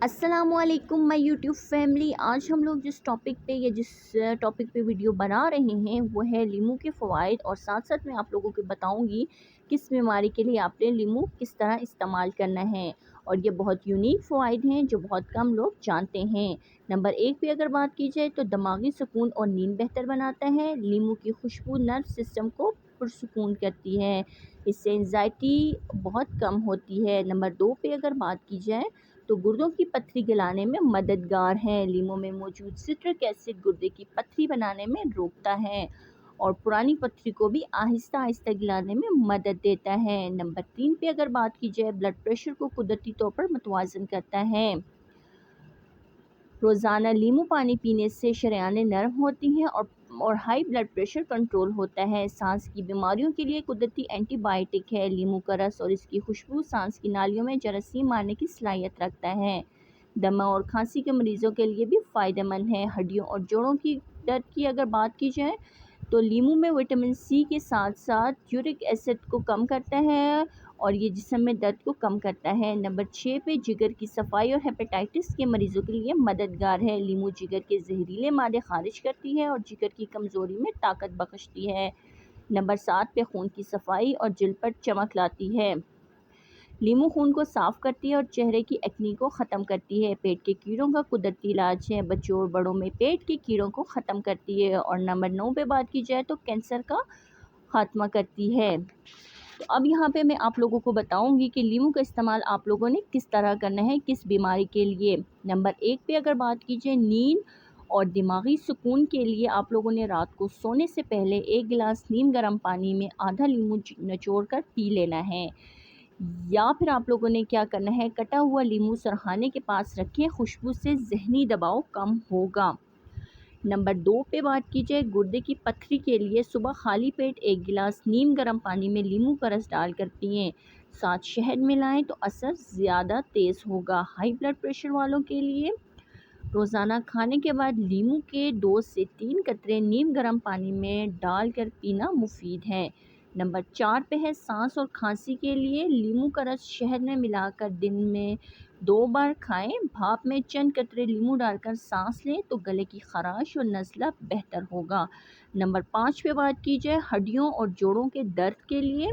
अस्सलाम वालेकुम my YouTube family. आज हम लोग जिस टॉपिक पे वीडियो बना रहे हैं वो है लीमू के फ़वाइद, और साथ साथ मैं आप लोगों को बताऊंगी किस बीमारी के लिए आपने लीमू किस तरह इस्तेमाल करना है। और ये बहुत यूनिक फ़वाइद हैं जो बहुत कम लोग जानते हैं। नंबर 1 पे अगर बात की जाए तो दिमागी सुकून और नींद बेहतर बनाता है। लीमू की खुशबू नर्व सिस्टम को पुरसुकून करती है, इससे एंजाइटी बहुत कम होती है। नंबर 2 पे अगर बात की जाए तो गुर्दों की पथरी गलाने में मददगार है। लीमू में मौजूद सिट्रिक एसिड गुर्दे की पथरी बनाने में रोकता है और पुरानी पथरी को भी आहिस्ता आहिस्ता गिलाने में मदद देता है। नंबर 3 पे अगर बात की जाए ब्लड प्रेशर को कुदरती तौर पर मुतवाज़न करता है। रोज़ाना नींबू पानी पीने से शरेयानें नरम होती हैं और हाई ब्लड प्रेशर कंट्रोल होता है। सांस की बीमारियों के लिए कुदरती एंटीबायोटिक है। लीमू का रस और इसकी खुशबू सांस की नालियों में जरासीम मारने की सलाहियत रखता है। दमा और खांसी के मरीजों के लिए भी फ़ायदेमंद है। हड्डियों और जोड़ों की दर्द की अगर बात की जाए तो लीमू में विटामिन सी के साथ साथ यूरिक एसिड को कम करता है और ये जिस्म में दर्द को कम करता है। नंबर 6 पे जिगर की सफाई और हेपेटाइटिस के मरीजों के लिए मददगार है। लीमू जिगर के जहरीले मादे खारिज करती है और जिगर की कमज़ोरी में ताकत बख्शती है। नंबर 7 पे खून की सफाई और जिल्द पर चमक लाती है। लीमू खून को साफ़ करती है और चेहरे की एक्नी को ख़त्म करती है। पेट के कीड़ों का कुदरती इलाज है। बच्चों और बड़ों में पेट के कीड़ों को ख़त्म करती है। और नंबर 9 पे बात की जाए तो कैंसर का खात्मा करती है। तो अब यहाँ पे मैं आप लोगों को बताऊंगी कि लीमू का इस्तेमाल आप लोगों ने किस तरह करना है, किस बीमारी के लिए। नंबर 1 पे अगर बात की जाए नींद और दिमागी सुकून के लिए, आप लोगों ने रात को सोने से पहले 1 गिलास नीम गर्म पानी में आधा लीमू निचोड़ कर पी लेना है। या फिर आप लोगों ने क्या करना है, कटा हुआ लीमू सरहाने के पास रखें, खुशबू से जहनी दबाव कम होगा। नंबर 2 पे बात की जाए गुर्दे की पथरी के लिए, सुबह खाली पेट 1 गिलास नीम गर्म पानी में लीमू का रस डालकर पिएं, साथ शहद मिलाएं तो असर ज़्यादा तेज़ होगा। हाई ब्लड प्रेशर वालों के लिए रोज़ाना खाने के बाद लीमू के 2 से 3 कतरे नीम गर्म पानी में डालकर पीना मुफीद है। नंबर 4 पे है सांस और खांसी के लिए, लीमू का रस शहद में मिलाकर दिन में 2 बार खाएं। भाप में चंद कतरे लीमू डालकर सांस लें तो गले की खराश और नज़ला बेहतर होगा। नंबर 5 पे बात की जाए हड्डियों और जोड़ों के दर्द के लिए,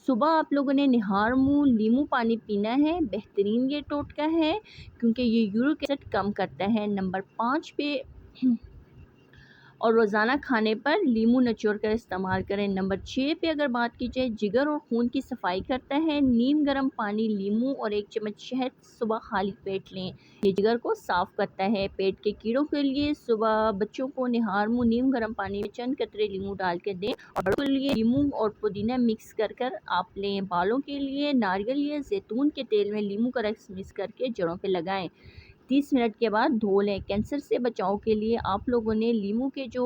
सुबह आप लोगों ने निहार मुँह लीमू पानी पीना है। बेहतरीन ये टोटका है क्योंकि ये यूरिक एसिड कम करता है। नंबर 5 पे और रोज़ाना खाने पर लीमू निचोड़ कर इस्तेमाल करें। नंबर 6 पे अगर बात की जाए जिगर और खून की सफाई करता है। नीम गर्म पानी, लीमू और 1 चम्मच शहद सुबह खाली पेट लें, ये जिगर को साफ़ करता है। पेट के कीड़ों के लिए सुबह बच्चों को निहार मुँह नीम गर्म पानी में चंद कतरे लीमू डाल के दें और बड़ों के लिए लीमू और पुदीना मिक्स कर आप लें। बालों के लिए नारियल या जैतून के तेल में लीमू का रस मिक्स करके जड़ों पर लगाएं, 30 मिनट के बाद धो लें। कैंसर से बचाव के लिए आप लोगों ने लीमू के जो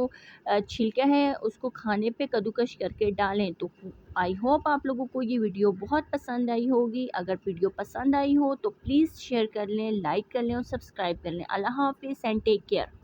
छिलका है उसको खाने पे कद्दूकस करके डालें। तो आई होप आप लोगों को ये वीडियो बहुत पसंद आई होगी। अगर वीडियो पसंद आई हो तो प्लीज़ शेयर कर लें, लाइक कर लें और सब्सक्राइब कर लें। अल्लाह हाफ़िज़ एंड टेक केयर।